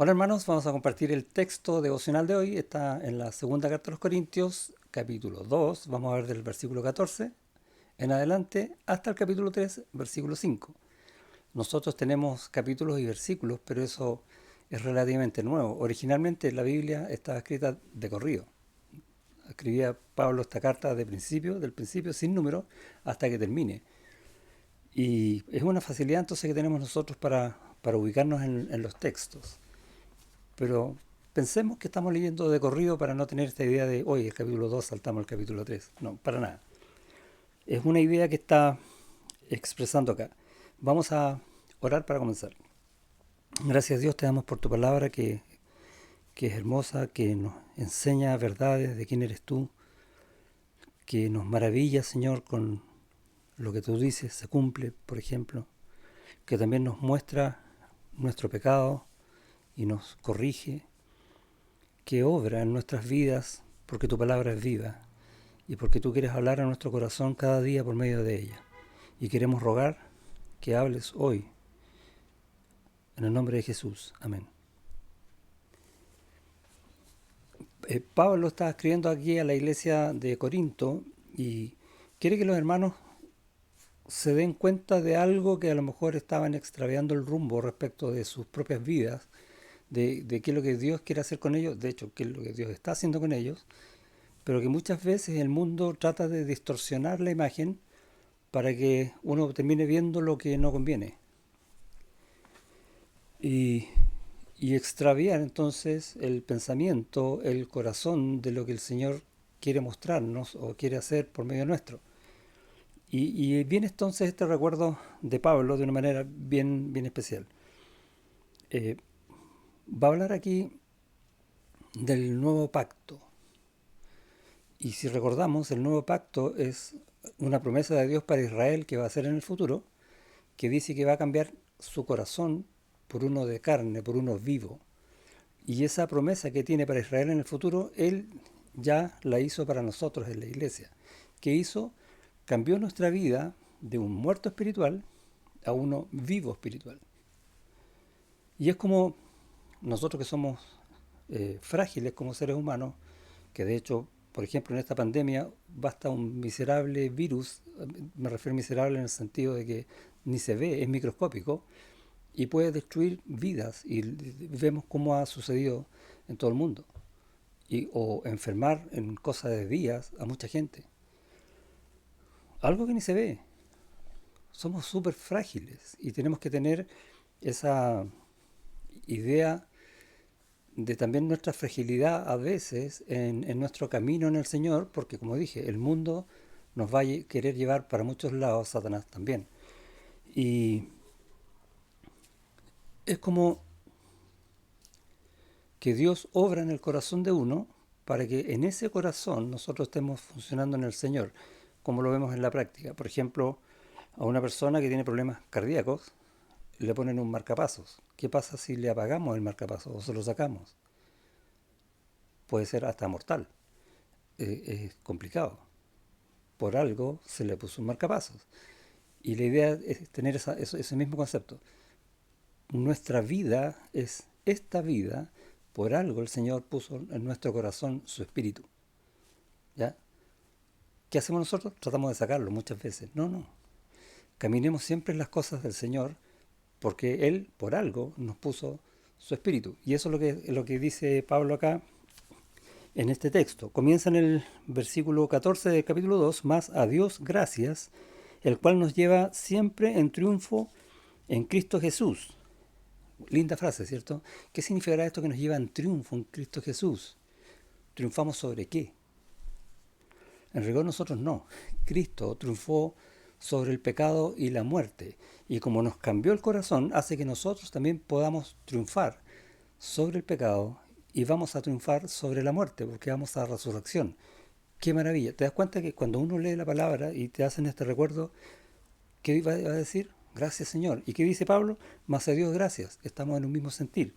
Hola hermanos, vamos a compartir el texto devocional de hoy. Está en la segunda carta a los Corintios, capítulo 2. Vamos a ver del versículo 14 en adelante hasta el capítulo 3, versículo 5. Nosotros tenemos capítulos y versículos, pero eso es relativamente nuevo. Originalmente la Biblia estaba escrita de corrido. Escribía Pablo esta carta del principio sin número hasta que termine. Y es una facilidad entonces que tenemos nosotros para ubicarnos en los textos. Pero pensemos que estamos leyendo de corrido para no tener esta idea de, hoy el capítulo 2 saltamos al capítulo 3. No, para nada. Es una idea que está expresando acá. Vamos a orar para comenzar. Gracias Dios te damos por tu palabra que es hermosa, que nos enseña verdades de quién eres tú, que nos maravilla, Señor, con lo que tú dices, se cumple, por ejemplo, que también nos muestra nuestro pecado y nos corrige, que obra en nuestras vidas porque tu palabra es viva y porque tú quieres hablar a nuestro corazón cada día por medio de ella. Y queremos rogar que hables hoy, en el nombre de Jesús. Amén. Pablo está escribiendo aquí a la iglesia de Corinto y quiere que los hermanos se den cuenta de algo que a lo mejor estaban extraviando el rumbo respecto de sus propias vidas, de qué es lo que Dios quiere hacer con ellos, de hecho, qué es lo que Dios está haciendo con ellos, pero que muchas veces el mundo trata de distorsionar la imagen para que uno termine viendo lo que no conviene. Y, y extraviar entonces el pensamiento, el corazón de lo que el Señor quiere mostrarnos o quiere hacer por medio nuestro. Y viene entonces este recuerdo de Pablo de una manera bien especial. Eh, Va a hablar aquí del nuevo pacto. Y si recordamos, el nuevo pacto es una promesa de Dios para Israel que va a hacer en el futuro, que dice que va a cambiar su corazón por uno de carne, por uno vivo. Y esa promesa que tiene para Israel en el futuro, Él ya la hizo para nosotros en la iglesia. ¿Qué hizo? Cambió nuestra vida de un muerto espiritual a uno vivo espiritual. Y es como nosotros que somos frágiles como seres humanos, que de hecho, por ejemplo, en esta pandemia basta un miserable virus, me refiero a miserable en el sentido de que ni se ve, es microscópico, y puede destruir vidas, y vemos cómo ha sucedido en todo el mundo, o enfermar en cosa de días a mucha gente. Algo que ni se ve. Somos súper frágiles y tenemos que tener esa idea de también nuestra fragilidad a veces en nuestro camino en el Señor, porque como dije, el mundo nos va a querer llevar para muchos lados, Satanás también. Y es como que Dios obra en el corazón de uno para que en ese corazón nosotros estemos funcionando en el Señor, como lo vemos en la práctica. Por ejemplo, a una persona que tiene problemas cardíacos le ponen un marcapasos. ¿Qué pasa si le apagamos el marcapasos o se lo sacamos? Puede ser hasta mortal. Es complicado. Por algo se le puso un marcapasos. Y la idea es tener ese mismo concepto. Nuestra vida es esta vida, por algo el Señor puso en nuestro corazón su espíritu. ¿Ya? ¿Qué hacemos nosotros? Tratamos de sacarlo muchas veces. No, no. Caminemos siempre en las cosas del Señor, porque Él, por algo, nos puso su espíritu. Y eso es lo que dice Pablo acá en este texto. Comienza en el versículo 14 del capítulo 2, más a Dios gracias, el cual nos lleva siempre en triunfo en Cristo Jesús. Linda frase, ¿cierto? ¿Qué significará esto que nos lleva en triunfo en Cristo Jesús? ¿Triunfamos sobre qué? En rigor nosotros no. Cristo triunfó sobre el pecado y la muerte. Y como nos cambió el corazón, hace que nosotros también podamos triunfar sobre el pecado y vamos a triunfar sobre la muerte, porque vamos a la resurrección. ¡Qué maravilla! ¿Te das cuenta que cuando uno lee la palabra y te hacen este recuerdo, qué va a decir? Gracias Señor. ¿Y qué dice Pablo? Más a Dios gracias. Estamos en un mismo sentir.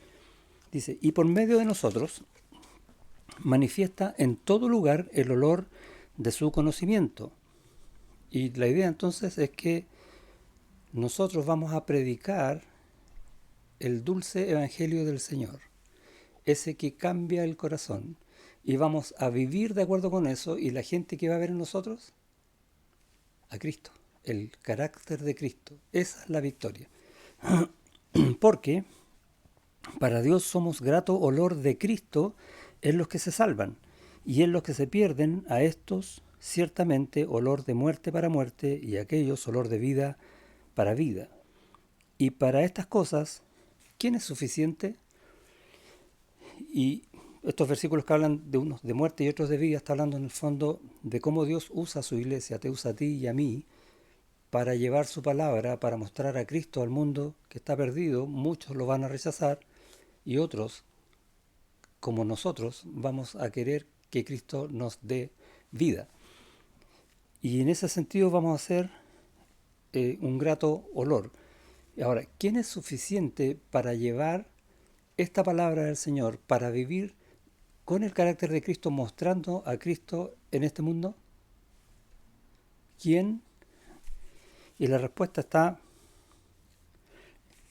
Dice, y por medio de nosotros manifiesta en todo lugar el olor de su conocimiento. Y la idea entonces es que nosotros vamos a predicar el dulce evangelio del Señor. ese que cambia el corazón. Y vamos a vivir de acuerdo con eso, y la gente que va a ver en nosotros, a Cristo, el carácter de Cristo. Esa es la victoria. Porque para Dios somos grato olor de Cristo en los que se salvan, y en los que se pierden, a estos ciertamente olor de muerte para muerte, y a aquellos olor de vida para vida. Y para estas cosas, ¿quién es suficiente? Y estos versículos que hablan de unos de muerte y otros de vida, está hablando en el fondo de cómo Dios usa a su iglesia, te usa a ti y a mí, para llevar su palabra, para mostrar a Cristo al mundo que está perdido. Muchos lo van a rechazar y otros, como nosotros, vamos a querer que Cristo nos dé vida. Y en ese sentido vamos a hacer un grato olor. Ahora, ¿quién es suficiente para llevar esta palabra del Señor, para vivir con el carácter de Cristo, mostrando a Cristo en este mundo? ¿Quién? Y la respuesta está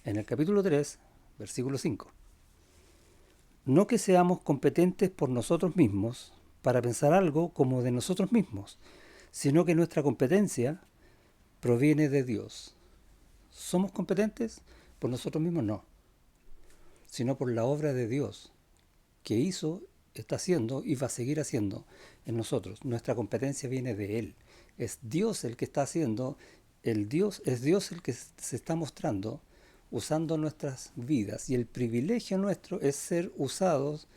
en el capítulo 3, versículo 5. No que seamos competentes por nosotros mismos para pensar algo como de nosotros mismos, sino que nuestra competencia proviene de Dios. ¿Somos competentes por nosotros mismos? No, sino por la obra de Dios que hizo, está haciendo y va a seguir haciendo en nosotros. Nuestra competencia viene de Él. Es Dios el que está haciendo, es Dios el que se está mostrando, usando nuestras vidas. Y el privilegio nuestro es ser usados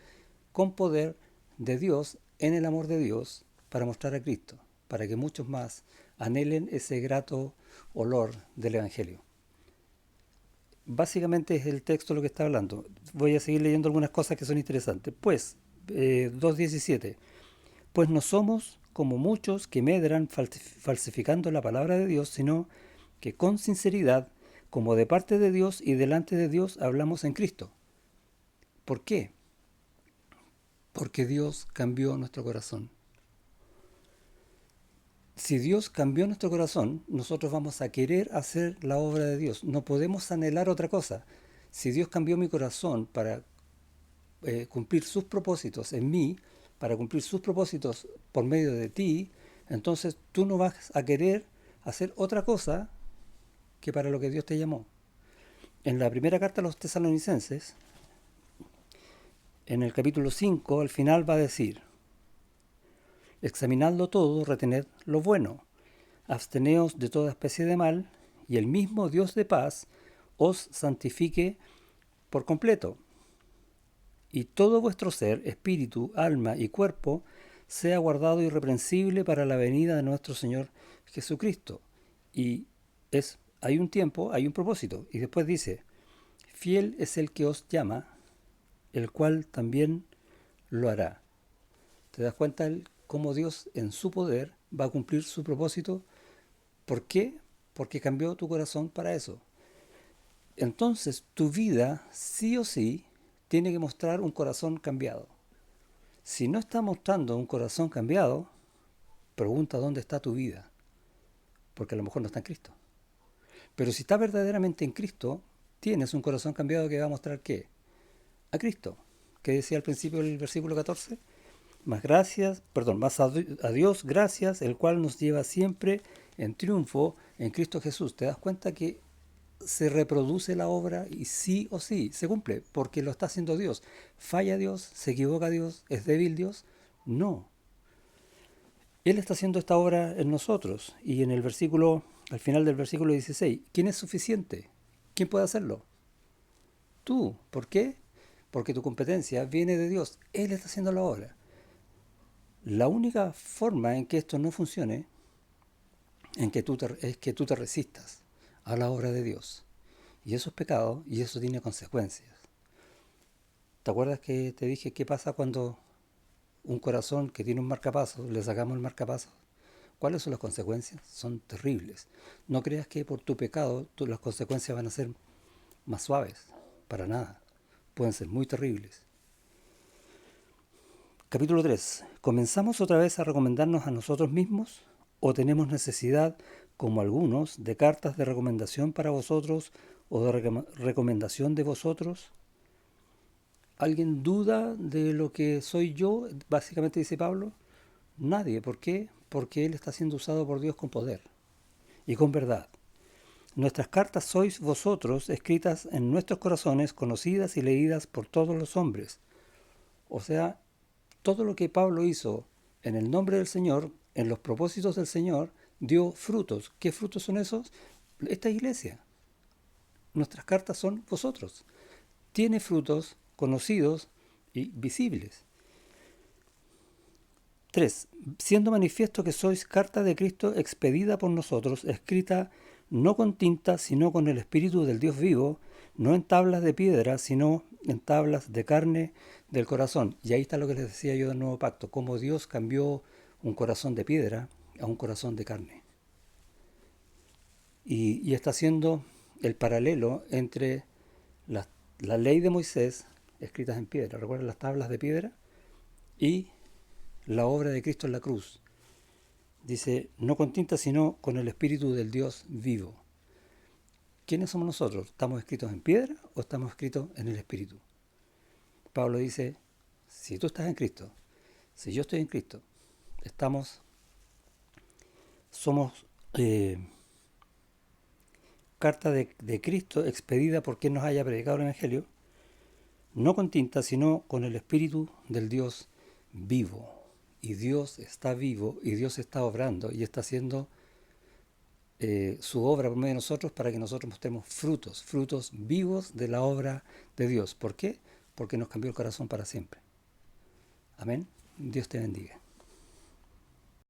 con poder de Dios, en el amor de Dios, para mostrar a Cristo, para que muchos más anhelen ese grato olor del Evangelio. Básicamente es el texto lo que está hablando. Voy a seguir leyendo algunas cosas que son interesantes. Pues, 2.17. Pues no somos como muchos que medran falsificando la palabra de Dios, sino que con sinceridad, como de parte de Dios y delante de Dios, hablamos en Cristo. ¿Por qué? Porque Dios cambió nuestro corazón. Si Dios cambió nuestro corazón, nosotros vamos a querer hacer la obra de Dios. No podemos anhelar otra cosa. Si Dios cambió mi corazón para cumplir sus propósitos en mí, para cumplir sus propósitos por medio de ti, entonces tú no vas a querer hacer otra cosa que para lo que Dios te llamó. En la primera carta a los tesalonicenses, en el capítulo 5, al final va a decir: examinadlo todo, retened lo bueno, absteneos de toda especie de mal, y el mismo Dios de paz os santifique por completo, y todo vuestro ser, espíritu, alma y cuerpo, sea guardado irreprensible para la venida de nuestro Señor Jesucristo. Y hay un tiempo, hay un propósito. Y después dice: fiel es el que os llama, el cual también lo hará. ¿Te das cuenta cómo Dios en su poder va a cumplir su propósito? ¿Por qué? Porque cambió tu corazón para eso. Entonces tu vida sí o sí tiene que mostrar un corazón cambiado. Si no está mostrando un corazón cambiado, pregunta dónde está tu vida, porque a lo mejor no está en Cristo. Pero si está verdaderamente en Cristo, tienes un corazón cambiado que va a mostrar ¿qué? A Cristo, que decía al principio del versículo 14, más a Dios gracias, el cual nos lleva siempre en triunfo en Cristo Jesús. ¿Te das cuenta que se reproduce la obra y sí o sí se cumple? Porque lo está haciendo Dios. ¿Falla Dios? ¿Se equivoca Dios? ¿Es débil Dios? No. Él está haciendo esta obra en nosotros. Y en el versículo, al final del versículo 16, ¿quién es suficiente? ¿Quién puede hacerlo? Tú. ¿Por qué? Porque tu competencia viene de Dios. Él está haciendo la obra. La única forma en que esto no funcione es que tú te resistas a la obra de Dios. Y eso es pecado y eso tiene consecuencias. ¿Te acuerdas que te dije qué pasa cuando un corazón que tiene un marcapasos, le sacamos el marcapasos? ¿Cuáles son las consecuencias? Son terribles. No creas que por tu pecado las consecuencias van a ser más suaves. Para nada. Pueden ser muy terribles. Capítulo 3. ¿Comenzamos otra vez a recomendarnos a nosotros mismos? ¿O tenemos necesidad, como algunos, de cartas de recomendación para vosotros o de recomendación de vosotros? ¿Alguien duda de lo que soy yo? Básicamente dice Pablo. Nadie. ¿Por qué? Porque Él está siendo usado por Dios con poder y con verdad. Nuestras cartas sois vosotros, escritas en nuestros corazones, conocidas y leídas por todos los hombres. O sea, todo lo que Pablo hizo en el nombre del Señor, en los propósitos del Señor, dio frutos. ¿Qué frutos son esos? Esta iglesia. Nuestras cartas son vosotros. Tiene frutos conocidos y visibles. 3. Siendo manifiesto que sois carta de Cristo expedida por nosotros, escrita no con tinta, sino con el Espíritu del Dios vivo, no en tablas de piedra, sino en tablas de carne del corazón. Y ahí está lo que les decía yo del nuevo pacto, cómo Dios cambió un corazón de piedra a un corazón de carne. Y está haciendo el paralelo entre la, la ley de Moisés, escritas en piedra, ¿recuerdan las tablas de piedra? Y la obra de Cristo en la cruz. Dice, no con tinta, sino con el Espíritu del Dios vivo. ¿Quiénes somos nosotros? ¿Estamos escritos en piedra o estamos escritos en el Espíritu? Pablo dice, si tú estás en Cristo, si yo estoy en Cristo, somos carta de Cristo expedida por quien nos haya predicado el Evangelio, no con tinta, sino con el Espíritu del Dios vivo. Y Dios está vivo y Dios está obrando y está haciendo su obra por medio de nosotros para que nosotros mostremos frutos, frutos vivos de la obra de Dios. ¿Por qué? Porque nos cambió el corazón para siempre. Amén. Dios te bendiga.